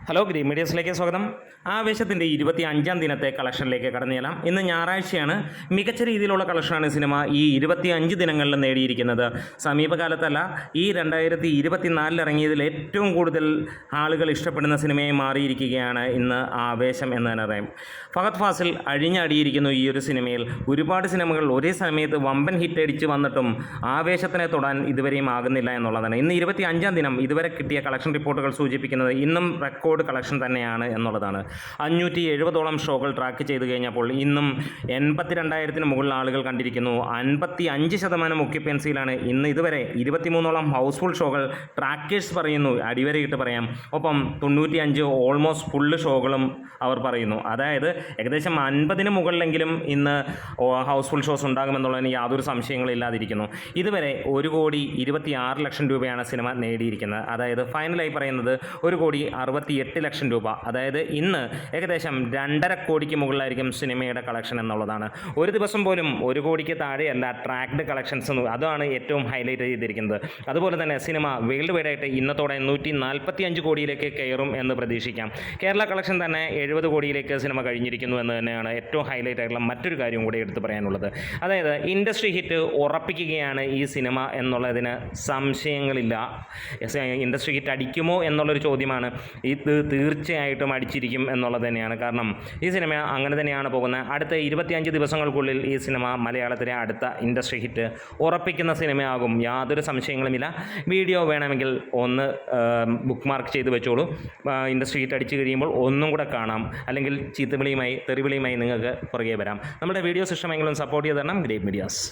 Hello green മീഡിയസിലേക്ക് സ്വാഗതം. ആവേശത്തിൻ്റെ 25-ാം ദിനത്തെ കളക്ഷനിലേക്ക് കടന്നു ചെല്ലാം. ഇന്ന് ഞായറാഴ്ചയാണ്. മികച്ച രീതിയിലുള്ള കളക്ഷനാണ് സിനിമ ഈ 25 ദിനങ്ങളിൽ നേടിയിരിക്കുന്നത്. സമീപകാലത്തല്ല, ഈ 2024 ഇറങ്ങിയതിൽ ഏറ്റവും കൂടുതൽ ആളുകൾ ഇഷ്ടപ്പെടുന്ന സിനിമയായി മാറിയിരിക്കുകയാണ് ഇന്ന് ആവേശം എന്ന് തന്നെ പറയാം. ഫഹദ് ഫാസിൽ അഴിഞ്ഞാടിയിരിക്കുന്നു ഈ ഒരു സിനിമയിൽ. ഒരുപാട് സിനിമകൾ ഒരേ സമയത്ത് വമ്പൻ ഹിറ്റ് അടിച്ച് വന്നിട്ടും ആവേശത്തിനെ തൊടാൻ ഇതുവരെയും ആകുന്നില്ല എന്നുള്ളതാണ്. ഇന്ന് 25-ാം ദിനം ഇതുവരെ കിട്ടിയ കളക്ഷൻ റിപ്പോർട്ടുകൾ സൂചിപ്പിക്കുന്നത് ഇന്നും റെക്കോർഡ് കളക്ഷൻ തന്നെയാണ് എന്നുള്ളതാണ്. 570ഓളം ഷോകൾ ട്രാക്ക് ചെയ്ത് കഴിഞ്ഞപ്പോൾ ഇന്നും 82,000-ന് മുകളിൽ ആളുകൾ കണ്ടിരിക്കുന്നു. 55% ഒക്യുപ്പൻസിയിലാണ് ഇന്ന് ഇതുവരെ. 23ഓളം ഹൗസ്ഫുൾ ഷോകൾ ട്രാക്കേഴ്സ് പറയുന്നു, അടിവരയിട്ട് പറയാം. ഒപ്പം 95 ഓൾമോസ്റ്റ് ഫുള്ള് ഷോകളും അവർ പറയുന്നു. അതായത് ഏകദേശം 50-ന് മുകളിലെങ്കിലും ഇന്ന് ഹൗസ്ഫുൾ ഷോസ് ഉണ്ടാകുമെന്നുള്ളതിന് യാതൊരു സംശയങ്ങളില്ലാതിരിക്കുന്നു. ഇതുവരെ 1,26,00,000 രൂപയാണ് സിനിമ നേടിയിരിക്കുന്നത്. അതായത് ഫൈനലായി പറയുന്നത് 1,68,00,000 രൂപ. അതായത് ഇന്ന് ഏകദേശം 2.5 കോടിക്ക് മുകളിലായിരിക്കും സിനിമയുടെ കളക്ഷൻ എന്നുള്ളതാണ്. ഒരു ദിവസം പോലും 1 കോടിക്ക് താഴെയല്ല ട്രാക്ഡ് കളക്ഷൻസ്. അതാണ് ഏറ്റവും ഹൈലൈറ്റ് ചെയ്തിരിക്കുന്നത്. അതുപോലെ തന്നെ സിനിമ വേൾഡ് വൈഡായിട്ട് ഇന്നത്തോടെ 145 കോടിയിലേക്ക് കയറും എന്ന് പ്രതീക്ഷിക്കാം. കേരള കളക്ഷൻ തന്നെ 70 കോടിയിലേക്ക് സിനിമ കഴിഞ്ഞിരിക്കുന്നു എന്ന് തന്നെയാണ് ഏറ്റവും ഹൈലൈറ്റ് ആയിട്ടുള്ള മറ്റൊരു കാര്യം കൂടി എടുത്ത് പറയാനുള്ളത്. അതായത് ഇൻഡസ്ട്രി ഹിറ്റ് ഉറപ്പിക്കുകയാണ് ഈ സിനിമ എന്നുള്ളതിന് സംശയങ്ങളില്ല. ഇൻഡസ്ട്രി ഹിറ്റ് അടിക്കുമോ എന്നുള്ളൊരു ചോദ്യമാണ്. ഇത് തീർച്ചയായിട്ടും അടിച്ചിരിക്കും എന്നുള്ളത് തന്നെയാണ്. കാരണം ഈ സിനിമ അങ്ങനെ തന്നെയാണ് പോകുന്നത്. അടുത്ത 25 ദിവസങ്ങൾക്കുള്ളിൽ ഈ സിനിമ മലയാളത്തിലെ അടുത്ത ഇൻഡസ്ട്രി ഹിറ്റ് ഉറപ്പിക്കുന്ന സിനിമയാകും, യാതൊരു സംശയങ്ങളുമില്ല. വീഡിയോ വേണമെങ്കിൽ ഒന്ന് ബുക്ക് മാർക്ക് ചെയ്ത് വെച്ചോളൂ. ഇൻഡസ്ട്രി ഹിറ്റ് അടിച്ചു കഴിയുമ്പോൾ ഒന്നും കൂടെ കാണാം. അല്ലെങ്കിൽ ചീത്തവിളിയുമായി തെറിവിളിയുമായി നിങ്ങൾക്ക് പുറകെ വരാം. നമ്മുടെ വീഡിയോസ് ഇഷ്ടമെങ്കിലും സപ്പോർട്ട് ചെയ്ത് തരണം. Great medias.